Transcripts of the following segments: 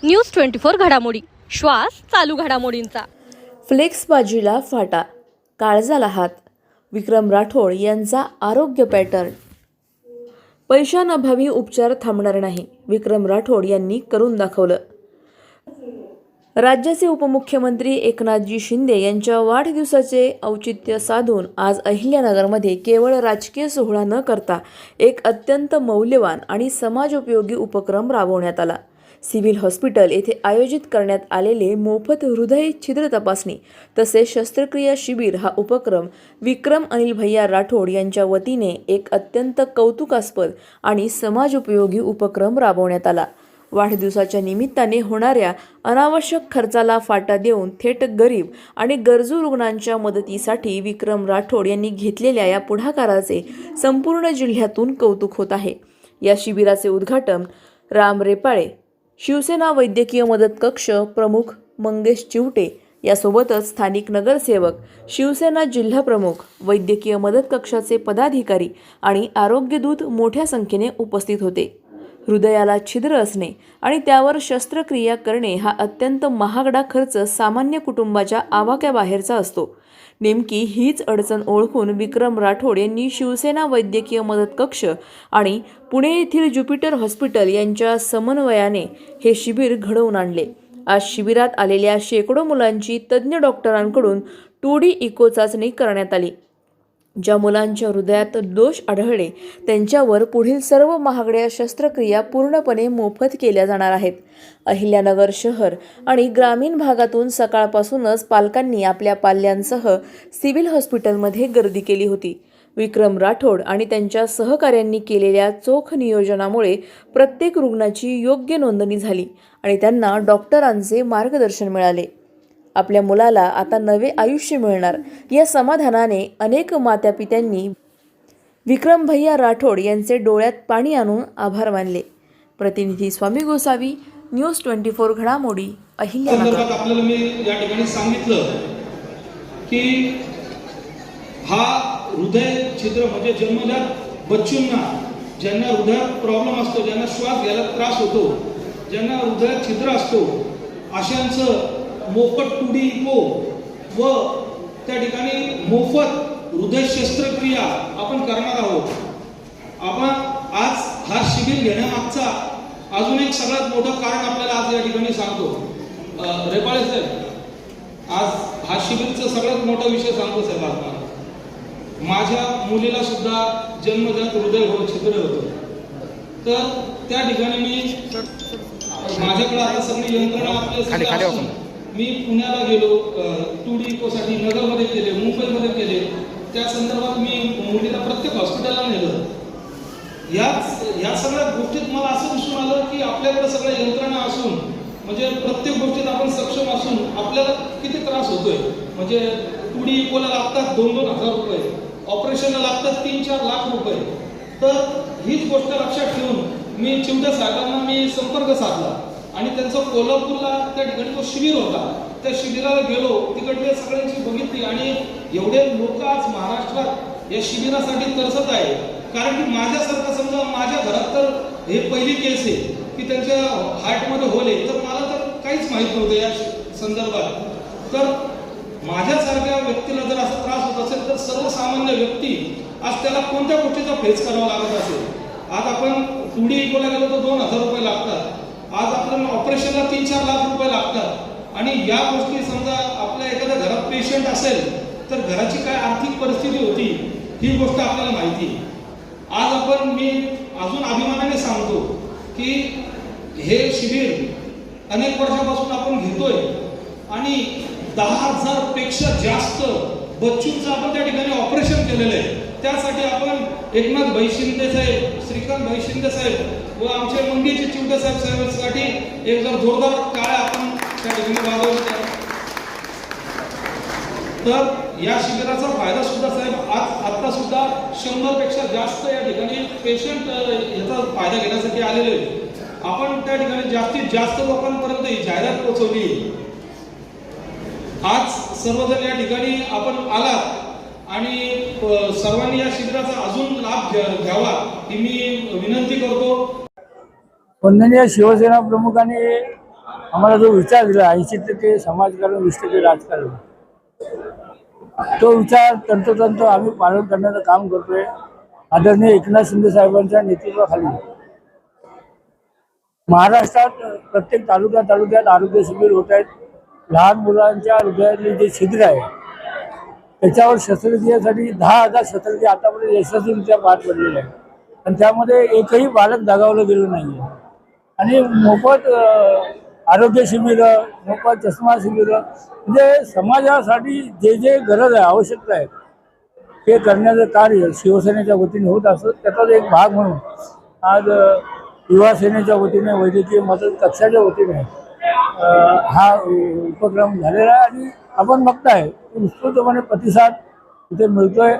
News 24 घडामोडी, श्वास चालू घडामोडींचा। फ्लेक्सबाजीला फाटा, काळजाला हात. विक्रम राठोड यांचा आरोग्य पॅटर्न. पैशांअभावी उपचार थांबणार नाही, विक्रम राठोड यांनी करून दाखवलं. राज्याचे उपमुख्यमंत्री एकनाथजी शिंदे यांच्या वाढदिवसाचे औचित्य साधून आज अहिल्यानगरमध्ये केवळ राजकीय सोहळा न करता एक अत्यंत मौल्यवान आणि समाजोपयोगी उपक्रम राबवण्यात आला. सिव्हिल हॉस्पिटल येथे आयोजित करण्यात आलेले मोफत हृदय छिद्र तपासणी तसेच शस्त्रक्रिया शिबिर हा उपक्रम विक्रम अनिल भैया राठोड यांच्या वतीने एक अत्यंत कौतुकास्पद आणि समाजोपयोगी उपक्रम राबवण्यात आला. वाढदिवसाच्या निमित्ताने होणाऱ्या अनावश्यक खर्चाला फाटा देऊन थेट गरीब आणि गरजू रुग्णांच्या मदतीसाठी विक्रम राठोड यांनी घेतलेल्या या पुढाकाराचे संपूर्ण जिल्ह्यातून कौतुक होत आहे. या शिबिराचे उद्घाटन राम रेपाळे, शिवसेना वैद्यकीय मदत कक्ष प्रमुख मंगेश चिवटे यासोबतच स्थानिक नगरसेवक, शिवसेना जिल्हा प्रमुख, वैद्यकीय मदत कक्षाचे पदाधिकारी आणि आरोग्यदूत मोठ्या संख्येने उपस्थित होते. हृदयाला छिद्र असणे आणि त्यावर शस्त्रक्रिया करणे हा अत्यंत महागडा खर्च सामान्य कुटुंबाच्या आवाक्याबाहेरचा असतो. नेमकी हीच अडचण ओळखून विक्रम राठोड यांनी शिवसेना वैद्यकीय मदत कक्ष आणि पुणे येथील ज्युपिटर हॉस्पिटल यांच्या समन्वयाने हे शिबिर घडवून आणले. आज शिबिरात आलेल्या शेकडो मुलांची तज्ज्ञ डॉक्टरांकडून 2D इको चाचणी करण्यात आली. ज्या मुलांच्या हृदयात दोष आढळले त्यांच्यावर पुढील सर्व महागड्या शस्त्रक्रिया पूर्णपणे मोफत केल्या जाणार आहेत. अहिल्यानगर शहर आणि ग्रामीण भागातून सकाळपासूनच पालकांनी आपल्या पाल्यांसह सिव्हिल हॉस्पिटलमध्ये गर्दी केली होती. विक्रम राठोड आणि त्यांच्या सहकाऱ्यांनी केलेल्या चोख नियोजनामुळे प्रत्येक रुग्णाची योग्य नोंदणी झाली आणि त्यांना डॉक्टरांचे मार्गदर्शन मिळाले. आपल्या मुलाला आता नवे आयुष्य मिळणार या समाधानाने अनेक मातापित्यांनी विक्रम भैया राठोड यांचे डोळ्यात पाणी आणून आभार मानले. प्रतिनिधी स्वामी गोसावी, न्यूज 24 घडामोडी, अहिल्यानगर. आपल्याला मी या ठिकाणी सांगितलं की हा हृदय छिद्र म्हणजे जन्मजात बच्चूंना ज्यांना हृदयात प्रॉब्लेम असतो, ज्यांना श्वास घ्यायला त्रास होतो, ज्यांना हृदयात छिद्र असतो अशांचं मोफत 2D इको व त्या ठिकाणी मोफत हृदय शस्त्रक्रिया आपण करणार आहोत. आपण आज हा शिबिर घेण्यामागचा अजून एक सगळ्यात मोठं कारण आपल्याला आज या ठिकाणी सांगतो. रेपाळे साहेब, आज हा शिबिरचा सगळ्यात मोठा विषय सांगतो साहेब. आज माझ्या मुलीला सुद्धा जन्मजात हृदय छिद्र होतं, तर त्या ठिकाणी मी माझ्याकडे आता सगळी यंत्रणा मी पुण्याला गेलो, 2D इकोसाठी नगरमध्ये केले, मुंबईमध्ये केले. त्या संदर्भात मी मुलीला प्रत्येक हॉस्पिटलला नेलं. या सगळ्या गोष्टीत मला असं दिसून आलं की आपल्याकडे सगळ्या यंत्रणा असून म्हणजे प्रत्येक गोष्टीत आपण सक्षम असून आपल्याला किती त्रास होतोय. म्हणजे 2D इकोला लागतात 2-2 हजार रुपये, ऑपरेशनला लागतात 3-4 लाख रुपये. तर हीच गोष्ट लक्षात ठेवून मी चिवटे साहेबांना मी संपर्क साधला आणि त्यांचा कोल्हापूरला त्या ठिकाणी तो शिबिर होता. त्या शिबिराला गेलो, तिकडले सगळ्यांची बघितली आणि एवढे लोक आज महाराष्ट्रात या शिबिरासाठी तरसत आहे. कारण की माझ्यासारखं समजा माझ्या घरात तर हे पहिली केस आहे की त्यांच्या हार्टमध्ये होल आहे, तर मला तर काहीच माहीत नव्हतं या संदर्भात. तर माझ्यासारख्या व्यक्तीला जर असा त्रास होत असेल तर सर्वसामान्य व्यक्ती आज त्याला कोणत्या गोष्टीचा फेस करावा लागत असेल. आज आपण 2D इकोला गेलो तर 2,000 रुपये लागतात. आज आपल्याला ऑपरेशनला 3-4 लाख रुपये लागतात. आणि या गोष्टी समजा आपल्या एखाद्या घरात पेशंट असेल तर घराची काय आर्थिक परिस्थिती होती ही गोष्ट आपल्याला माहिती. आज मी अजून अभिमानाने सांगतो की हे शिबिर अनेक वर्षापासून आपण घेतोय आणि 10,000 पेक्षा जास्त बच्चूंचं आपण त्या ठिकाणी ऑपरेशन केलेलं आहे. त्यासाठी आपण एकनाथ भाई शिंदे साहेब, श्रीकांत भाई शिंदे साहेब व आमचे मंगेचे चिवटे साहेबांसाठी एक जर जोरदार टाळ्या आपण त्या ठिकाणी वाजवल्या. तर या शिबिराचा फायदा सुद्धा साहेब आता सुद्धा 100 पेक्षा जास्त या ठिकाणी पेशंट याचा फायदा घेण्यासाठी आलेले. आपण त्या ठिकाणी जास्तीत जास्त लोकांपर्यंत ही जाहिरात पोहोचवली. आज सर्वजण या ठिकाणी आपण आलात आणि सर्वांनी या शिबिराचा अजून लाभ घ्यावा ही मी विनंती करतो. वंदनीय शिवसेना प्रमुखांनी आम्हाला जो विचार दिला 80% समाजकारण 20% राजकारण, तो विचार तंतोतंत आम्ही पालन करण्याचं काम करतोय. आदरणीय एकनाथ शिंदे साहेबांच्या नेतृत्वाखाली महाराष्ट्रात प्रत्येक तालुक्यात आरोग्य शिबिर होत आहेत. लहान मुलांच्या हृदयातले जे छिद्र आहे त्याच्यावर शस्त्रक्रियेसाठी 10,000 शस्त्रक्रिया आतापर्यंत यशस्वीरित्या पार पडलेल्या आहेत आणि त्यामध्ये एकही बालक दगावलं गेलं नाही आहे. आणि मोफत आरोग्य शिबिरं, मोफत चष्मा शिबिरं, म्हणजे समाजासाठी जे जे गरज आहे, आवश्यकता आहे ते करण्याचं कार्य शिवसेनेच्या वतीने होत असतं. त्याचाच एक भाग म्हणून आज युवा सेनेच्या वतीने, वैद्यकीय मदत कक्षाच्या वतीने हा उपक्रम झालेला आहे आणि आपण बघताय उत्स्फूर्तपणे प्रतिसाद इथे मिळतोय.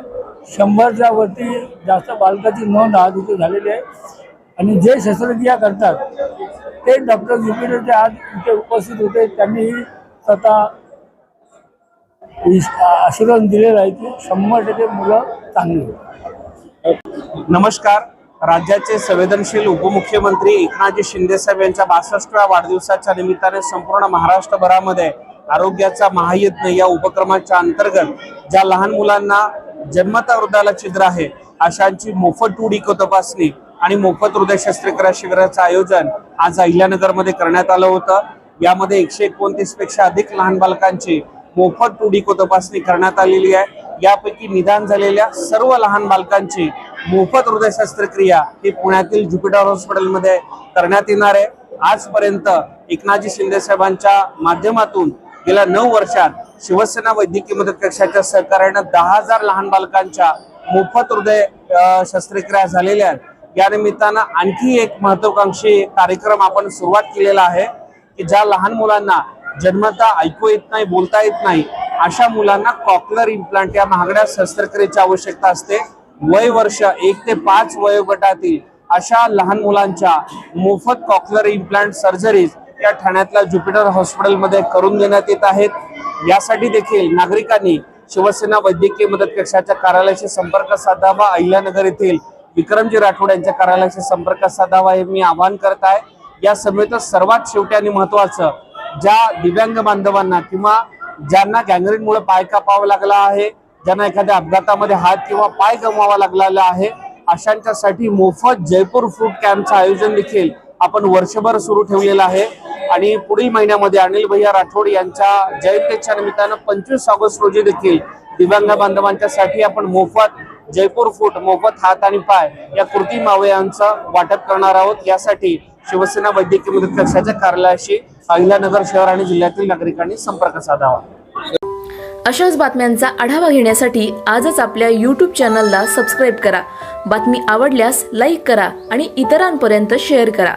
100च्या वरती जास्त बालकाची नोंद आज इथे झालेली आहे आणि जे शस्त्रक्रिया करतात ते डॉक्टर ज्युपिटरचे आज इथे उपस्थित होते. त्यांनीही स्वतः आशीर्वाद दिलेला आहे की 100% मुलं चांगली आहेत. नमस्कार. राज्याचे संवेदनशील उपमुख्यमंत्री एकनाथजी शिंदे साहेब यांच्या 62व्या वाढदिवसाच्या निमित्ताने संपूर्ण महाराष्ट्रभरामध्ये आरोग्याचा महायज्ञ या उपक्रमाच्या अंतर्गत ज्या लहान मुलांना जन्मता हृदयाला छिद्र आहे अशांची मोफत टूडिको तपासणी आणि मोफत हृदय शस्त्रक्रिया शिबिराचं आयोजन आज अहिल्यानगरमध्ये करण्यात आलं होतं. यामध्ये 129 पेक्षा अधिक लहान बालकांची मोफत टूडिको तपासणी करण्यात आलेली आहे. यापैकी निदान झालेल्या सर्व लहान बालकांची मोफत हृदय शस्त्रक्रिया ही पुण्यातील ज्युपिटर हॉस्पिटलमध्ये करण्यात येणार आहे. आजपर्यंत एकनाथजी शिंदे साहेबांच्या माध्यमातून गेल्या 9 वर्षात शिवसेना वैद्यकीय मदत कक्षाच्या सहकार्याने 10,000 लहान बालकांच्या मोफत हृदय शस्त्रक्रिया झालेल्या आहेत. या निमित्तानं आणखी एक महत्वाकांक्षी कार्यक्रम आपण सुरुवात केलेला आहे की ज्या लहान मुलांना जन्मता ऐकू येत नाही, बोलता येत नाही अशा मुलांना कॉक्लर इम्प्लांट या महागड्या शस्त्रक्रियेची आवश्यकता असते. वय वर्ष 1 ते 5 वयोगटातील अशा लहान मुलांच्या मोफत कॉक्लर इम्प्लांट सर्जरीज या ठाण्यातल्या ज्युपिटर हॉस्पिटलमध्ये करून देण्यात येत आहेत. यासाठी देखील नागरिकांनी शिवसेना वैद्यकीय मदत कक्षाच्या कार्यालयाशी संपर्क साधावा. अहिल्यानगर येथील विक्रमजी राठोड यांच्या कार्यालयाशी संपर्क साधावा हे मी आवाहन करत आहे. या समेतच सर्वात शेवटी आणि महत्वाचं, ज्या दिव्यांग बांधवांना किंवा ज्यांना गँग्रीनमुळे पाय कापावा लागला आहे, ज्यांना एखाद्या अपघातामध्ये हात किंवा पाय गमवावा लागलेला आहे, अशांच्यासाठी मोफत जयपूर फूड कॅम्पचं आयोजन देखील आपण वर्षभर सुरू ठेवलेलं आहे. आणि पुढील महिन्यामध्ये अनिल भैया राठोड यांच्या जयंतीच्या निमित्तानं 25 ऑगस्ट रोजी देखील दिव्यांग बांधवांच्यासाठी आपण मोफत जयपूर फूड, मोफत हात आणि पाय या कृत्रिम अवयवांचं वाटप करणार आहोत. यासाठी शिवसेना वैद्यकीय मदत कक्षाच्या कार्यालयाशी अहिल्यानगर शहर आणि जिल्ह्यातील नागरिकांनी संपर्क साधावा. अशाच बातम्यांचा आढावा घेण्यासाठी आजच आपल्या YouTube चॅनलला सबस्क्राईब करा. बातमी आवडल्यास लाईक करा आणि इतरांपर्यंत शेअर करा.